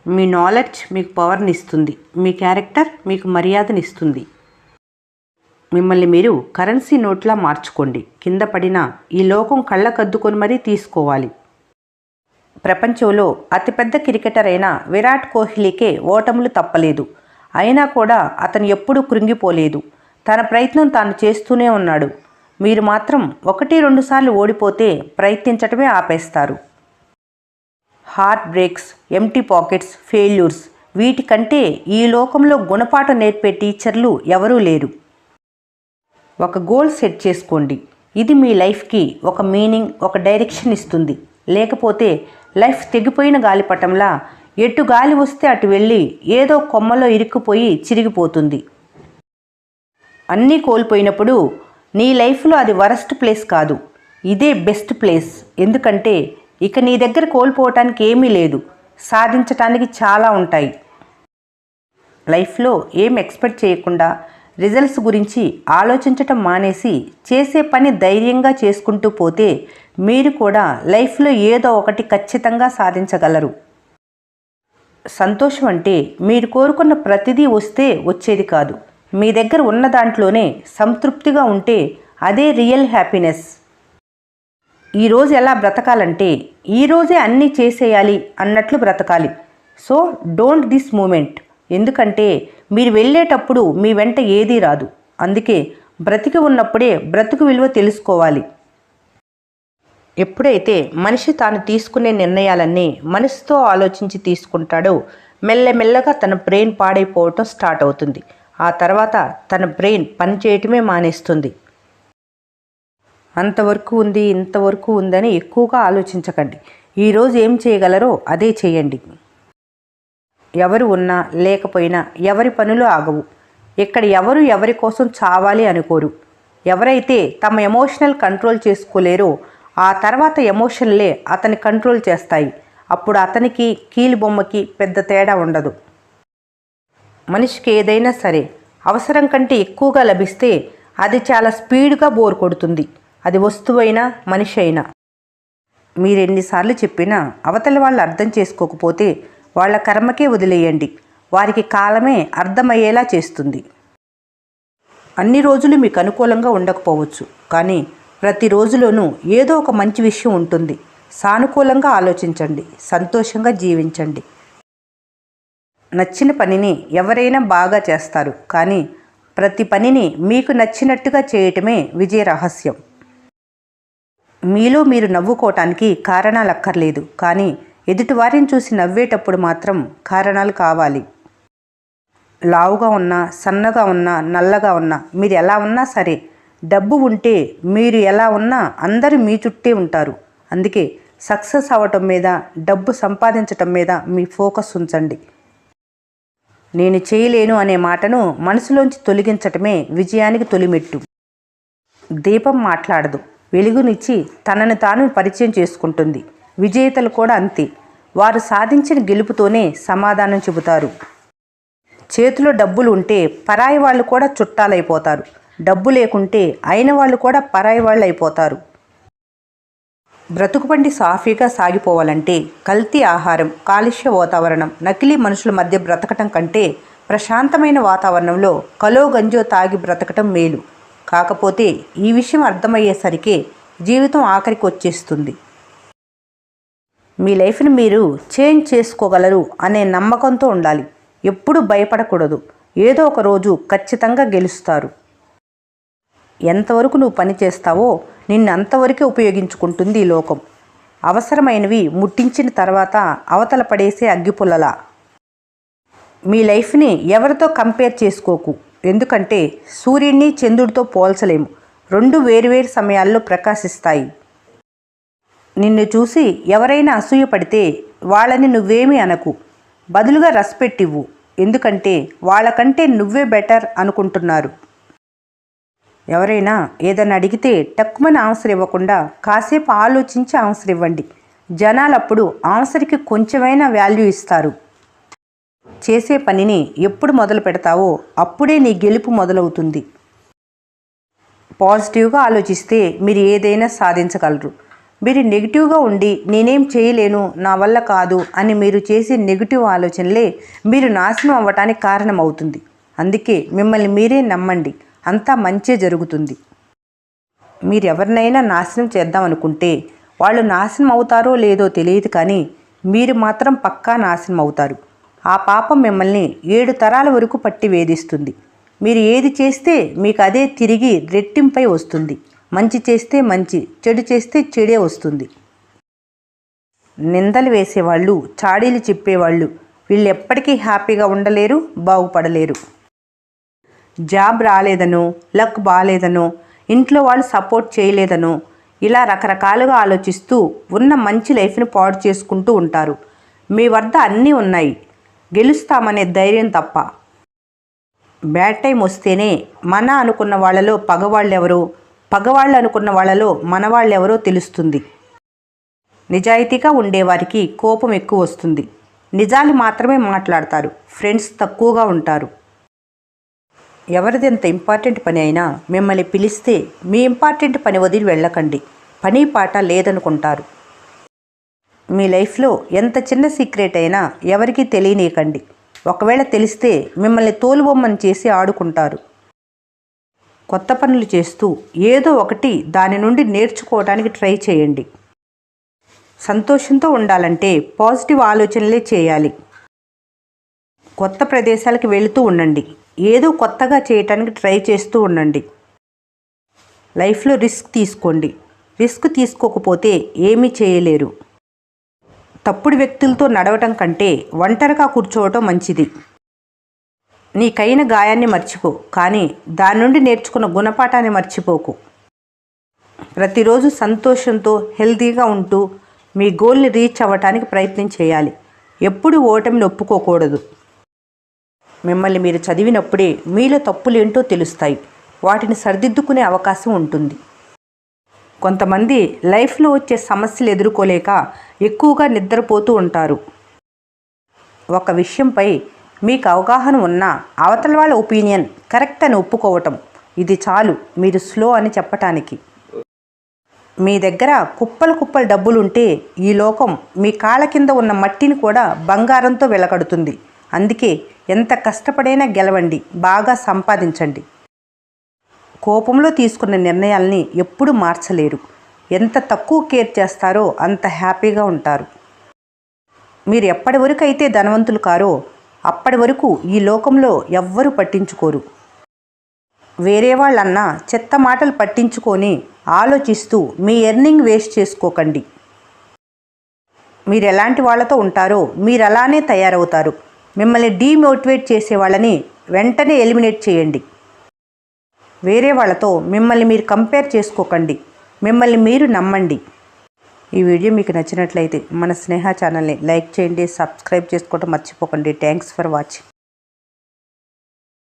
మీ knowledge మీకు పవర్ని ఇస్తుంది. మీ క్యారెక్టర్ మీకు మర్యాదనిస్తుంది. మిమ్మల్ని మీరు కరెన్సీ నోట్లా మార్చుకోండి. కింద పడినా ఈ లోకం కళ్ళకద్దుకొని మరీ తీసుకోవాలి. ప్రపంచంలో అతిపెద్ద క్రికెటర్ అయిన విరాట్ కోహ్లీకే ఓటములు తప్పలేదు. అయినా కూడా అతను ఎప్పుడూ కృంగిపోలేదు. తన ప్రయత్నం తాను చేస్తూనే ఉన్నాడు. మీరు మాత్రం 1-2 సార్లు ఓడిపోతే ప్రయత్నించటమే ఆపేస్తారు. Heart breaks, empty pockets, failures వీటికంటే ఈ లోకంలో గుణపాఠం నేర్పే టీచర్లు ఎవరూ లేరు. ఒక గోల్ సెట్ చేసుకోండి. ఇది మీ లైఫ్కి ఒక మీనింగ్, ఒక డైరెక్షన్ ఇస్తుంది. లేకపోతే లైఫ్ తెగిపోయిన గాలిపటంలా ఎటు గాలి వస్తే అటు వెళ్ళి ఏదో కొమ్మలో ఇరుక్కుపోయి చిరిగిపోతుంది. అన్నీ కోల్పోయినప్పుడు నీ లైఫ్లో అది వరస్ట్ ప్లేస్ కాదు, ఇదే బెస్ట్ ప్లేస్. ఎందుకంటే ఇక నీ దగ్గర కోల్పోవటానికి ఏమీ లేదు, సాధించటానికి చాలా ఉంటాయి. లైఫ్లో ఏం ఎక్స్పెక్ట్ చేయకుండా రిజల్ట్స్ గురించి ఆలోచించటం మానేసి చేసే పని ధైర్యంగా చేసుకుంటూ పోతే మీరు కూడా లైఫ్లో ఏదో ఒకటి ఖచ్చితంగా సాధించగలరు. సంతోషం అంటే మీరు కోరుకున్న ప్రతిదీ వస్తే వచ్చేది కాదు. మీ దగ్గర ఉన్న దాంట్లోనే సంతృప్తిగా ఉంటే అదే రియల్ హ్యాపీనెస్. ఈరోజు ఎలా బ్రతకాలంటే ఈరోజే అన్నీ చేసేయాలి అన్నట్లు బ్రతకాలి. So don't this moment. ఎందుకంటే మీరు వెళ్ళేటప్పుడు మీ వెంట ఏదీ రాదు. అందుకే బ్రతికి ఉన్నప్పుడే బ్రతుకు విలువ తెలుసుకోవాలి. ఎప్పుడైతే మనిషి తాను తీసుకునే నిర్ణయాలన్నీ మనసుతో ఆలోచించి తీసుకుంటాడో మెల్లమెల్లగా తన బ్రెయిన్ పాడైపోవటం స్టార్ట్ అవుతుంది. ఆ తర్వాత తన బ్రెయిన్ పనిచేయటమే మానేస్తుంది. అంతవరకు ఉంది, ఇంతవరకు ఉందని ఎక్కువగా ఆలోచించకండి. ఈరోజు ఏం చేయగలరో అదే చేయండి. ఎవరు ఉన్నా లేకపోయినా ఎవరి పనులు ఆగవు. ఇక్కడ ఎవరు ఎవరి కోసం చావాలి అనుకోరు. ఎవరైతే తమ ఎమోషనల్ కంట్రోల్ చేసుకోలేరో ఆ తర్వాత ఎమోషన్లే అతని కంట్రోల్ చేస్తాయి. అప్పుడు అతనికి కీలుబొమ్మకి పెద్ద తేడా ఉండదు. మనిషికి ఏదైనా సరే అవసరం కంటే ఎక్కువగా లభిస్తే అది చాలా స్పీడ్గా బోర్ కొడుతుంది. అది వస్తువైనా మనిషి అయినా. మీరు ఎన్నిసార్లు చెప్పినా అవతల వాళ్ళు అర్థం చేసుకోకపోతే వాళ్ళ కర్మకే వదిలేయండి. వారికి కాలమే అర్థమయ్యేలా చేస్తుంది. అన్ని రోజులు మీకు అనుకూలంగా ఉండకపోవచ్చు, కానీ ప్రతి రోజులోనూ ఏదో ఒక మంచి విషయం ఉంటుంది. సానుకూలంగా ఆలోచించండి, సంతోషంగా జీవించండి. నచ్చిన పనిని ఎవరైనా బాగా చేస్తారు, కానీ ప్రతి పనిని మీకు నచ్చినట్టుగా చేయటమే విజయ రహస్యం. మీలో మీరు నవ్వుకోవటానికి కారణాలు అక్కర్లేదు, కానీ ఎదుటివారిని చూసి నవ్వేటప్పుడు మాత్రం కారణాలు కావాలి. లావుగా ఉన్నా, సన్నగా ఉన్నా, నల్లగా ఉన్నా, మీరు ఎలా ఉన్నా సరే డబ్బు ఉంటే మీరు ఎలా ఉన్నా అందరూ మీ చుట్టే ఉంటారు. అందుకే సక్సెస్ అవ్వటం మీద, డబ్బు సంపాదించటం మీద మీ ఫోకస్ ఉంచండి. నేను చేయలేను అనే మాటను మనసులోంచి తొలగించటమే విజయానికి తొలిమెట్టు. దీపం మాట్లాడదు, వెలుగునిచ్చి తనను తాను పరిచయం చేసుకుంటుంది. విజేతలు కూడా అంతే. వారు సాధించిన గెలుపుతోనే సమాధానం చెబుతారు. చేతిలో డబ్బులు ఉంటే పరాయి వాళ్ళు కూడా చుట్టాలైపోతారు. డబ్బు లేకుంటే అయిన వాళ్ళు కూడా పరాయి వాళ్ళు అయిపోతారు. బ్రతుకుబండి సాఫీగా సాగిపోవాలంటే కల్తీ ఆహారం, కాలుష్య వాతావరణం, నకిలీ మనుషుల మధ్య బ్రతకటం కంటే ప్రశాంతమైన వాతావరణంలో కలో గంజో తాగి బ్రతకటం మేలు. కాకపోతే ఈ విషయం అర్థమయ్యేసరికే జీవితం ఆఖరికి వచ్చేస్తుంది. మీ లైఫ్ని మీరు చేంజ్ చేసుకోగలరు అనే నమ్మకంతో ఉండాలి. ఎప్పుడూ భయపడకూడదు. ఏదో ఒక రోజు ఖచ్చితంగా గెలుస్తారు. ఎంతవరకు నువ్వు పని చేస్తావో నిన్ను అంతవరకే ఉపయోగించుకుంటుంది ఈ లోకం. అవసరమైనవి ముట్టించిన తర్వాత అవతల పడేసే అగ్గిపుల్లలా. మీ లైఫ్ని ఎవరితో కంపేర్ చేసుకోకు. ఎందుకంటే సూర్యుడిని చంద్రుడితో పోల్చలేము. రెండు వేరువేరు సమయాల్లో ప్రకాశిస్తాయి. నిన్ను చూసి ఎవరైనా అసూయపడితే వాళ్ళని నువ్వేమీ అనకు. బదులుగా రెస్పెక్ట్ ఎందుకంటే వాళ్ళకంటే నువ్వే బెటర్ అనుకుంటున్నారు. ఎవరైనా ఏదైనా అడిగితే టక్కుమని ఆన్సర్ ఇవ్వకుండా కాసేపు ఆలోచించి ఆన్సర్ ఇవ్వండి. జనాలు అప్పుడు ఆన్సర్కి కొంచెమైనా వాల్యూ ఇస్తారు. చేసే పనిని ఎప్పుడు మొదలు పెడతావో అప్పుడే నీ గెలుపు మొదలవుతుంది. పాజిటివ్గా ఆలోచిస్తే మీరు ఏదైనా సాధించగలరు. మీరు నెగిటివ్గా ఉండి నేనేం చేయలేను, నా వల్ల కాదు అని మీరు చేసే నెగిటివ్ ఆలోచనలే మీరు నాశనం అవ్వటానికి కారణమవుతుంది. అందుకే మిమ్మల్ని మీరే నమ్మండి, అంతా మంచే జరుగుతుంది. మీరు ఎవరినైనా నాశనం చేద్దామనుకుంటే వాళ్ళు నాశనం అవుతారో లేదో తెలియదు, కానీ మీరు మాత్రం పక్కా నాశనం అవుతారు. ఆ పాపం మిమ్మల్ని 7 తరాల వరకు పట్టి వేధిస్తుంది. మీరు ఏది చేస్తే మీకు అదే తిరిగి రెట్టింపై వస్తుంది. మంచి చేస్తే మంచి, చెడు చేస్తే చెడే వస్తుంది. నిందలు వేసేవాళ్ళు, చాడీలు చెప్పేవాళ్ళు వీళ్ళు ఎప్పటికీ హ్యాపీగా ఉండలేరు, బాగుపడలేరు. జాబ్ రాలేదనో, లక్ బాగాలేదనో, ఇంట్లో వాళ్ళు సపోర్ట్ చేయలేదనో ఇలా రకరకాలుగా ఆలోచిస్తూ ఉన్న మంచి లైఫ్ని పాడు చేసుకుంటూ ఉంటారు. మీ వద్ద అన్నీ ఉన్నాయి, గెలుస్తామనే ధైర్యం తప్ప. బ్యాడ్ టైం వస్తేనే మన అనుకున్న వాళ్ళలో పగవాళ్ళెవరో, పగవాళ్ళు అనుకున్న వాళ్ళలో మనవాళ్ళెవరో తెలుస్తుంది. నిజాయితీగా ఉండేవారికి కోపం ఎక్కువ వస్తుంది. నిజాలు మాత్రమే మాట్లాడతారు, ఫ్రెండ్స్ తక్కువగా ఉంటారు. ఎవరిదెంత ఇంపార్టెంట్ పని అయినా మిమ్మల్ని పిలిస్తే మీ ఇంపార్టెంట్ పని వదిలి వెళ్ళకండి. పని పాట లేదనుకుంటారు. మీ లైఫ్లో ఎంత చిన్న సీక్రెట్ అయినా ఎవరికీ తెలియనీయకండి. ఒకవేళ తెలిస్తే మిమ్మల్ని తోలుబొమ్మని చేసి ఆడుకుంటారు. కొత్త పనులు చేస్తూ ఏదో ఒకటి దాని నుండి నేర్చుకోవడానికి ట్రై చేయండి. సంతోషంతో ఉండాలంటే పాజిటివ్ ఆలోచనలే చేయాలి. కొత్త ప్రదేశాలకు వెళుతూ ఉండండి. ఏదో కొత్తగా చేయటానికి ట్రై చేస్తూ ఉండండి. లైఫ్లో రిస్క్ తీసుకోండి. రిస్క్ తీసుకోకపోతే ఏమీ చేయలేరు. తప్పుడు వ్యక్తులతో నడవటం కంటే ఒంటరిగా కూర్చోవటం మంచిది. నీకైన గాయాన్ని మర్చిపో, కానీ దాని నుండి నేర్చుకున్న గుణపాఠాన్ని మర్చిపోకు. ప్రతిరోజు సంతోషంతో హెల్తీగా ఉంటూ మీ గోల్ని రీచ్ అవ్వటానికి ప్రయత్నం చేయాలి. ఎప్పుడూ ఓటమిని ఒప్పుకోకూడదు. మిమ్మల్ని మీరు చదివినప్పుడే మీలో తప్పులేంటో తెలుస్తాయి. వాటిని సరిదిద్దుకునే అవకాశం ఉంటుంది. కొంతమంది లైఫ్లో వచ్చే సమస్యలు ఎదుర్కోలేక ఎక్కువగా నిద్రపోతూ ఉంటారు. ఒక విషయంపై మీకు అవగాహన ఉన్నా అవతల వాళ్ళ ఒపీనియన్ కరెక్ట్ అని ఒప్పుకోవటం, ఇది చాలు మీరు స్లో అని చెప్పటానికి. మీ దగ్గర కుప్పలు డబ్బులుంటే ఈ లోకం మీ కాళ్ళ కింద ఉన్న మట్టిని కూడా బంగారంతో వెలకడుతుంది. అందుకే ఎంత కష్టపడైనా గెలవండి, బాగా సంపాదించండి. కోపంలో తీసుకున్న నిర్ణయాల్ని ఎప్పుడూ మార్చలేరు. ఎంత తక్కువ కేర్ చేస్తారో అంత హ్యాపీగా ఉంటారు. మీరు ఎప్పటి వరకు అయితే ధనవంతులు కారో అప్పటి వరకు ఈ లోకంలో ఎవ్వరూ పట్టించుకోరు. వేరే వాళ్ళన్నా చెత్త మాటలు పట్టించుకొని ఆలోచిస్తూ మీ ఎర్నింగ్ వేస్ట్ చేసుకోకండి. మీరు ఎలాంటి వాళ్ళతో ఉంటారో మీరు అలానే తయారవుతారు. మిమ్మల్ని డీమోటివేట్ చేసే వాళ్ళని వెంటనే ఎలిమినేట్ చేయండి. వేరే వాళ్ళతో మిమ్మల్ని మీరు కంపేర్ చేసుకోకండి. మిమ్మల్ని మీరు నమ్మండి. ఈ వీడియో మీకు నచ్చినట్లయితే మన స్నేహ ఛానల్ని లైక్ చేయండి, సబ్స్క్రైబ్ చేసుకోవడం మర్చిపోకండి. Thanks for watching.